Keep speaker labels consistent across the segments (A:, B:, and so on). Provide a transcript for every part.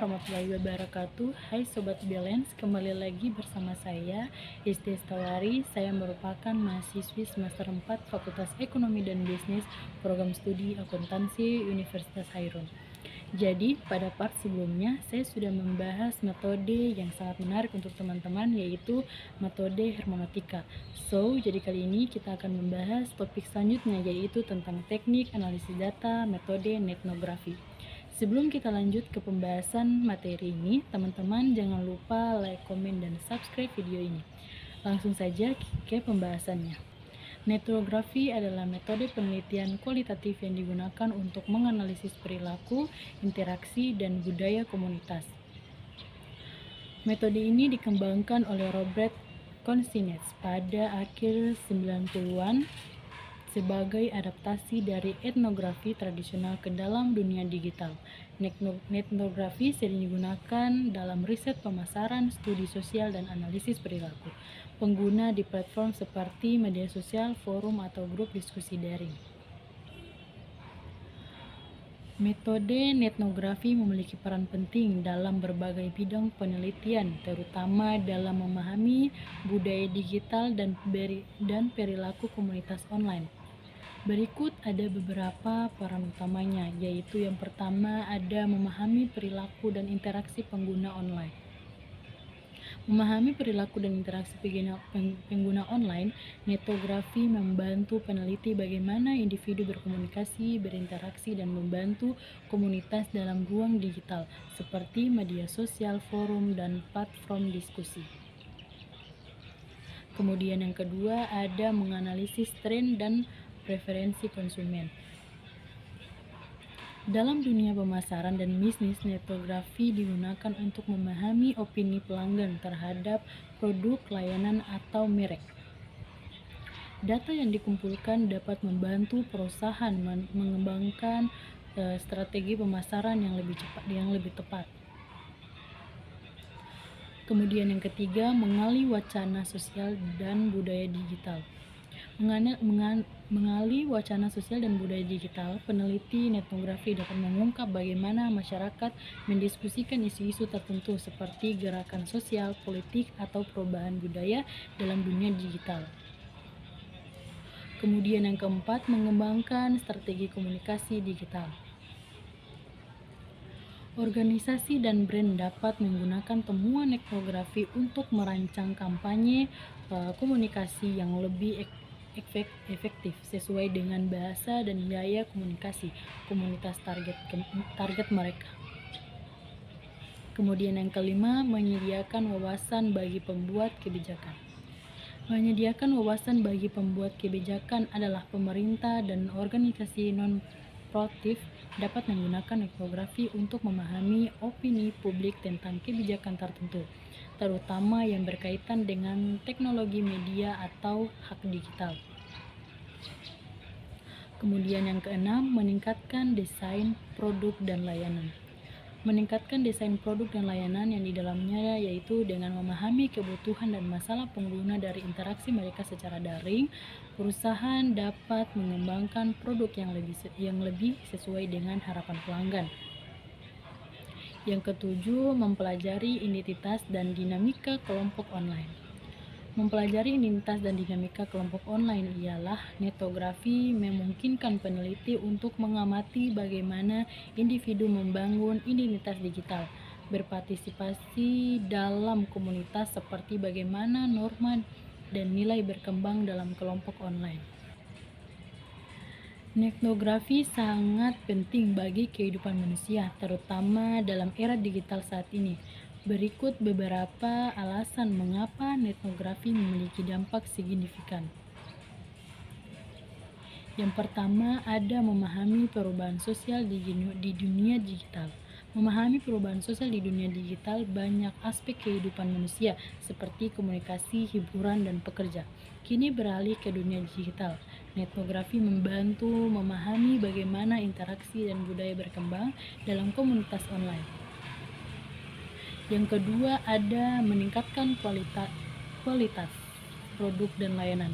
A: warahmatullahi wabarakatuh. Hai Sobat Balance, kembali lagi bersama saya Isti Stawari. Saya merupakan mahasiswi semester 4 Fakultas Ekonomi dan Bisnis Program Studi Akuntansi Universitas Hairun. Jadi pada part sebelumnya saya sudah membahas metode yang sangat menarik untuk teman-teman, yaitu metode hermeneutika. Jadi kali ini kita akan membahas topik selanjutnya, yaitu tentang teknik analisis data metode etnografi. Sebelum kita lanjut ke pembahasan materi ini, teman-teman jangan lupa like, komen, dan subscribe video ini. Langsung saja ke pembahasannya. Etnografi adalah metode penelitian kualitatif yang digunakan untuk menganalisis perilaku, interaksi, dan budaya komunitas. Metode ini dikembangkan oleh Robert Konsinets pada akhir 90-an sebagai adaptasi dari etnografi tradisional ke dalam dunia digital. Etnografi sering digunakan dalam riset pemasaran, studi sosial, dan analisis perilaku pengguna di platform seperti media sosial, forum, atau grup diskusi daring. Metode etnografi memiliki peran penting dalam berbagai bidang penelitian, terutama dalam memahami budaya digital dan perilaku komunitas online. Berikut ada beberapa peran utamanya, yaitu yang pertama ada memahami perilaku dan interaksi pengguna online. Memahami perilaku dan interaksi pengguna online, etnografi membantu peneliti bagaimana individu berkomunikasi, berinteraksi, dan membantu komunitas dalam ruang digital, seperti media sosial, forum, dan platform diskusi. Kemudian yang kedua ada menganalisis tren dan preferensi konsumen. Dalam dunia pemasaran dan bisnis, etnografi digunakan untuk memahami opini pelanggan terhadap produk, layanan, atau merek. Data yang dikumpulkan dapat membantu perusahaan mengembangkan strategi pemasaran yang lebih tepat. Kemudian yang ketiga, mengali wacana sosial dan budaya digital. Mengali wacana sosial dan budaya digital, peneliti etnografi dapat mengungkap bagaimana masyarakat mendiskusikan isu-isu tertentu seperti gerakan sosial, politik, atau perubahan budaya dalam dunia digital. Kemudian yang keempat, mengembangkan strategi komunikasi digital. Organisasi dan brand dapat menggunakan temuan etnografi untuk merancang kampanye komunikasi yang lebih efektif sesuai dengan bahasa dan gaya komunikasi komunitas target mereka. Kemudian yang kelima, menyediakan wawasan bagi pembuat kebijakan. Menyediakan wawasan bagi pembuat kebijakan adalah pemerintah dan organisasi non-profit dapat menggunakan etnografi untuk memahami opini publik tentang kebijakan tertentu, terutama yang berkaitan dengan teknologi media atau hak digital. Kemudian yang keenam, meningkatkan desain produk dan layanan. Meningkatkan desain produk dan layanan yang di dalamnya yaitu dengan memahami kebutuhan dan masalah pengguna dari interaksi mereka secara daring, perusahaan dapat mengembangkan produk yang lebih sesuai dengan harapan pelanggan. Yang ketujuh, mempelajari identitas dan dinamika kelompok online. Mempelajari identitas dan dinamika kelompok online ialah etnografi memungkinkan peneliti untuk mengamati bagaimana individu membangun identitas digital, berpartisipasi dalam komunitas seperti bagaimana norma dan nilai berkembang dalam kelompok online. Etnografi sangat penting bagi kehidupan manusia, terutama dalam era digital saat ini. Berikut beberapa alasan mengapa etnografi memiliki dampak signifikan. Yang pertama, ada memahami perubahan sosial di dunia digital. Memahami perubahan sosial di dunia digital, banyak aspek kehidupan manusia seperti komunikasi, hiburan, dan pekerja kini beralih ke dunia digital. Etnografi membantu memahami bagaimana interaksi dan budaya berkembang dalam komunitas online. Yang kedua, ada meningkatkan kualitas produk dan layanan.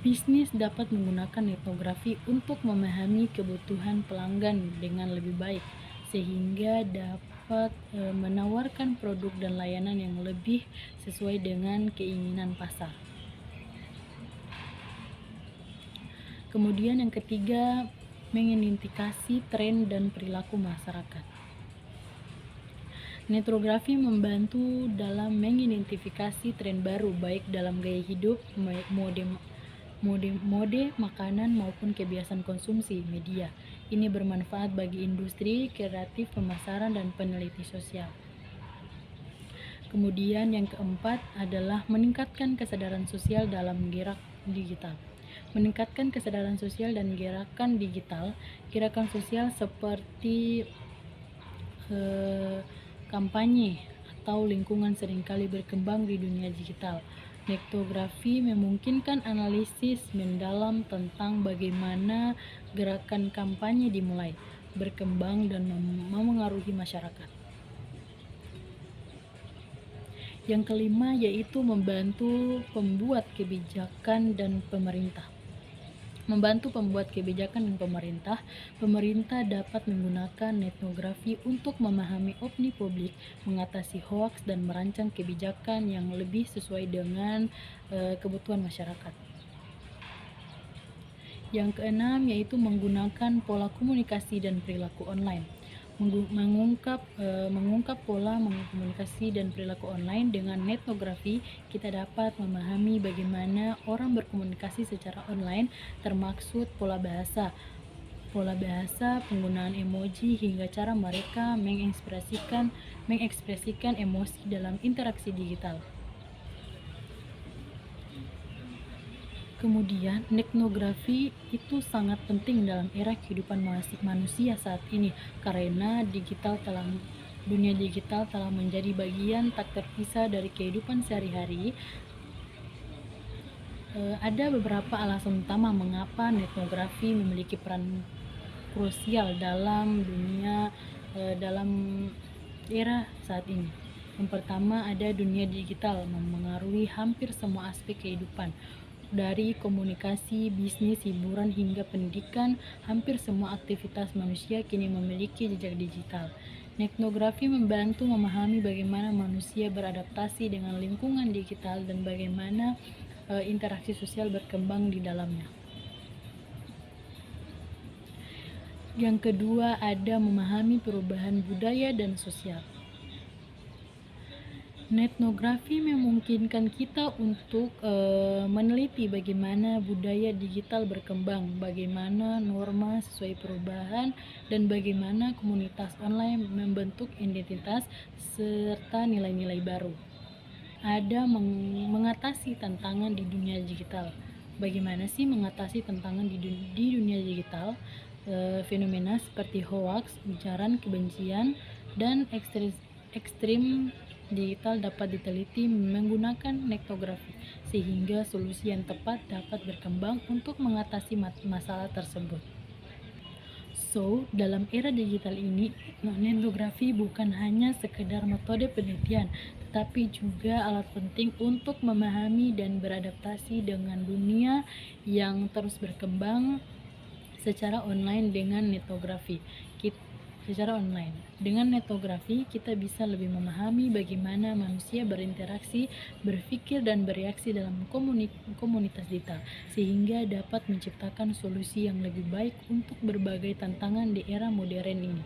A: Bisnis dapat menggunakan etnografi untuk memahami kebutuhan pelanggan dengan lebih baik, sehingga dapat menawarkan produk dan layanan yang lebih sesuai dengan keinginan pasar. Kemudian yang ketiga, mengidentifikasi tren dan perilaku masyarakat. Netnografi membantu dalam mengidentifikasi tren baru baik dalam gaya hidup, mode makanan maupun kebiasaan konsumsi media. Ini bermanfaat bagi industri, kreatif, pemasaran, dan peneliti sosial. Kemudian yang keempat adalah meningkatkan kesadaran sosial dalam gerak digital. Meningkatkan kesadaran sosial dan gerakan digital. Gerakan sosial seperti kampanye atau lingkungan seringkali berkembang di dunia digital. Netnografi memungkinkan analisis mendalam tentang bagaimana gerakan kampanye dimulai, berkembang, dan memengaruhi masyarakat. Yang kelima yaitu membantu pembuat kebijakan dan pemerintah. Membantu pembuat kebijakan dan pemerintah dapat menggunakan netnografi untuk memahami opini publik, mengatasi hoaks, dan merancang kebijakan yang lebih sesuai dengan kebutuhan masyarakat. Yang keenam yaitu menggunakan pola komunikasi dan perilaku online. Mengungkap pola komunikasi dan perilaku online dengan netnografi, kita dapat memahami bagaimana orang berkomunikasi secara online, termaksud pola bahasa, penggunaan emoji, hingga cara mereka mengekspresikan emosi dalam interaksi digital. Kemudian, netnografi itu sangat penting dalam era kehidupan manusia saat ini karena dunia digital telah menjadi bagian tak terpisah dari kehidupan sehari-hari. Ada beberapa alasan utama mengapa netnografi memiliki peran krusial dalam era saat ini. Yang pertama, ada dunia digital memengaruhi hampir semua aspek kehidupan. Dari komunikasi, bisnis, hiburan, hingga pendidikan, hampir semua aktivitas manusia kini memiliki jejak digital. Netnografi membantu memahami bagaimana manusia beradaptasi dengan lingkungan digital dan bagaimana interaksi sosial berkembang di dalamnya. Yang kedua, ada memahami perubahan budaya dan sosial. Netnografi memungkinkan kita untuk meneliti bagaimana budaya digital berkembang, bagaimana norma sesuai perubahan, dan bagaimana komunitas online membentuk identitas serta nilai-nilai baru. Ada mengatasi tantangan di dunia digital. Bagaimana sih mengatasi tantangan di dunia digital? Fenomena seperti hoaks, ujaran kebencian, dan ekstrim digital dapat diteliti menggunakan netnografi, sehingga solusi yang tepat dapat berkembang untuk mengatasi masalah tersebut. Dalam era digital ini, netnografi bukan hanya sekedar metode penelitian, tetapi juga alat penting untuk memahami dan beradaptasi dengan dunia yang terus berkembang secara online. Dengan netnografi, kita bisa lebih memahami bagaimana manusia berinteraksi, berpikir, dan bereaksi dalam komunitas digital, sehingga dapat menciptakan solusi yang lebih baik untuk berbagai tantangan di era modern ini.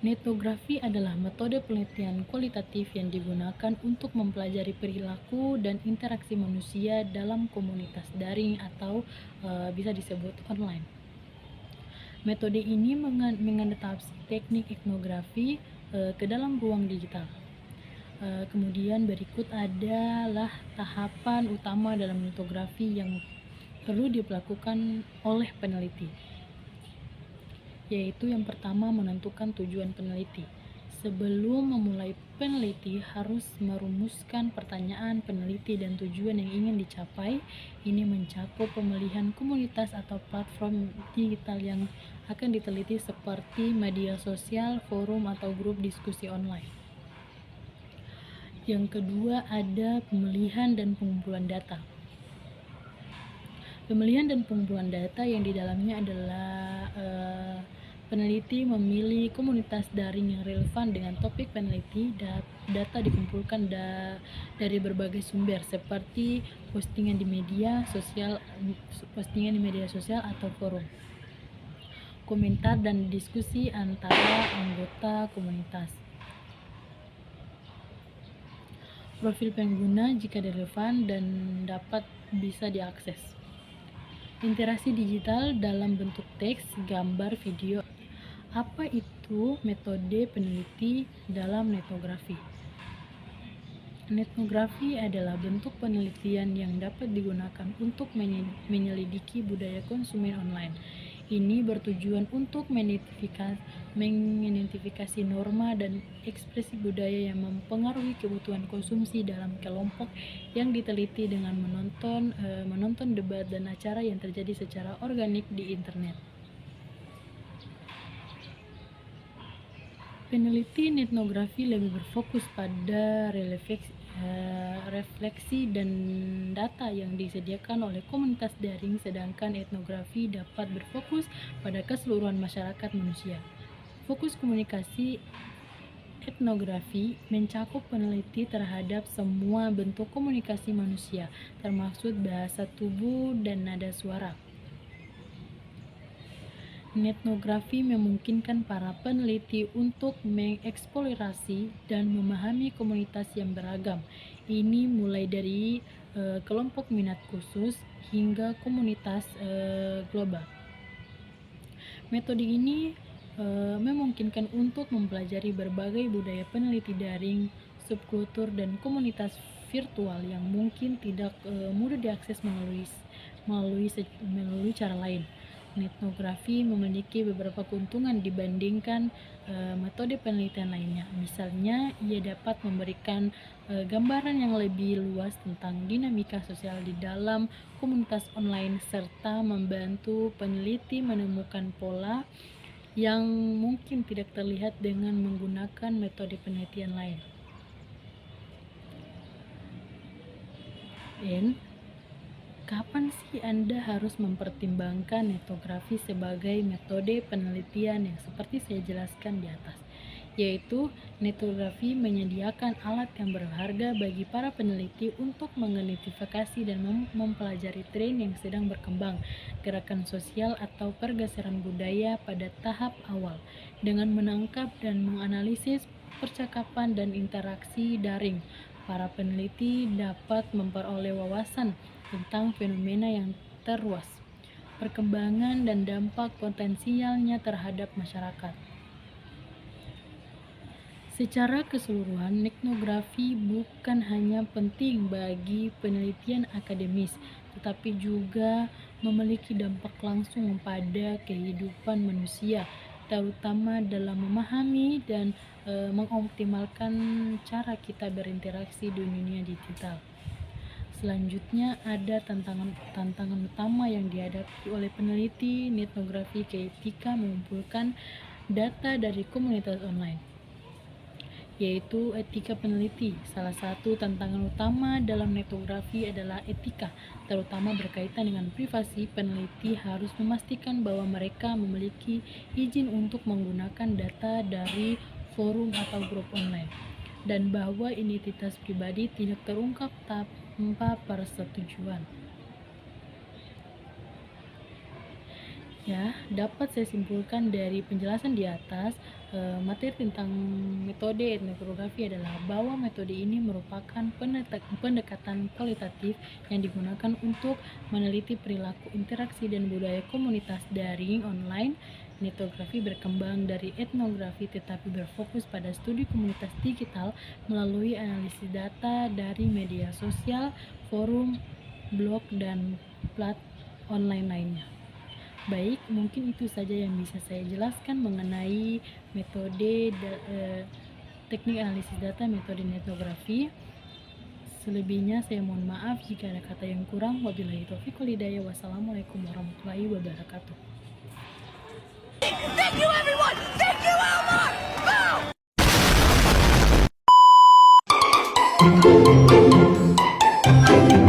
A: Netnografi adalah metode penelitian kualitatif yang digunakan untuk mempelajari perilaku dan interaksi manusia dalam komunitas daring atau bisa disebut online. Metode ini mengadaptasi teknik etnografi ke dalam ruang digital. Kemudian berikut adalah tahapan utama dalam netnografi yang perlu dilakukan oleh peneliti, yaitu yang pertama, menentukan tujuan peneliti. Sebelum memulai, peneliti harus merumuskan pertanyaan peneliti dan tujuan yang ingin dicapai. Ini mencakup pemilihan komunitas atau platform digital yang akan diteliti seperti media sosial, forum, atau grup diskusi online. Yang kedua, ada pemilihan dan pengumpulan data. Pemilihan dan pengumpulan data yang di dalamnya adalah Peneliti memilih komunitas daring yang relevan dengan topik peneliti. Data dikumpulkan dari berbagai sumber seperti postingan di media sosial atau forum, komentar dan diskusi antara anggota komunitas. Profil pengguna jika relevan dan bisa diakses. Interaksi digital dalam bentuk teks, gambar, video. Apa itu metode peneliti dalam etnografi? Etnografi adalah bentuk penelitian yang dapat digunakan untuk menyelidiki budaya konsumen online. Ini bertujuan untuk mengidentifikasi norma dan ekspresi budaya yang mempengaruhi kebutuhan konsumsi dalam kelompok yang diteliti dengan menonton debat dan acara yang terjadi secara organik di internet. Peneliti etnografi lebih berfokus pada refleksi dan data yang disediakan oleh komunitas daring, sedangkan etnografi dapat berfokus pada keseluruhan masyarakat manusia. Fokus komunikasi etnografi mencakup peneliti terhadap semua bentuk komunikasi manusia, termasuk bahasa tubuh dan nada suara. Etnografi memungkinkan para peneliti untuk mengeksplorasi dan memahami komunitas yang beragam. Ini mulai dari kelompok minat khusus hingga komunitas global. Metode ini memungkinkan untuk mempelajari berbagai budaya peneliti daring, subkultur, dan komunitas virtual yang mungkin tidak mudah diakses melalui cara lain. Etnografi memiliki beberapa keuntungan dibandingkan metode penelitian lainnya. Misalnya, ia dapat memberikan gambaran yang lebih luas tentang dinamika sosial di dalam komunitas online, serta membantu peneliti menemukan pola yang mungkin tidak terlihat dengan menggunakan metode penelitian lain. Kapan sih Anda harus mempertimbangkan etnografi sebagai metode penelitian yang seperti saya jelaskan di atas? Yaitu, etnografi menyediakan alat yang berharga bagi para peneliti untuk mengidentifikasi dan mempelajari tren yang sedang berkembang, gerakan sosial atau pergeseran budaya pada tahap awal. Dengan menangkap dan menganalisis percakapan dan interaksi daring, para peneliti dapat memperoleh wawasan tentang fenomena yang terluas, perkembangan dan dampak potensialnya terhadap masyarakat. Secara keseluruhan, etnografi bukan hanya penting bagi penelitian akademis, tetapi juga memiliki dampak langsung pada kehidupan manusia, terutama dalam memahami dan mengoptimalkan cara kita berinteraksi di dunia digital. Selanjutnya, ada tantangan utama yang dihadapi oleh peneliti etnografi ketika mengumpulkan data dari komunitas online, yaitu etika peneliti. Salah satu tantangan utama dalam etnografi adalah etika, terutama berkaitan dengan privasi. Peneliti harus memastikan bahwa mereka memiliki izin untuk menggunakan data dari forum atau grup online, dan bahwa identitas pribadi tidak terungkap tanpa persetujuan. Dapat saya simpulkan dari penjelasan di atas, materi tentang metode etnografi adalah bahwa metode ini merupakan pendekatan kualitatif yang digunakan untuk meneliti perilaku, interaksi, dan budaya komunitas daring online. Etnografi berkembang dari etnografi tetapi berfokus pada studi komunitas digital melalui analisis data dari media sosial, forum, blog, dan plat online lainnya. Baik, mungkin itu saja yang bisa saya jelaskan mengenai metode teknik analisis data metode etnografi. Selebihnya saya mohon maaf jika ada kata yang kurang. Wabillahi taufiq wal hidayah. Wassalamualaikum warahmatullahi wabarakatuh.
B: Thank you, everyone! Thank you, Elmar! Boom!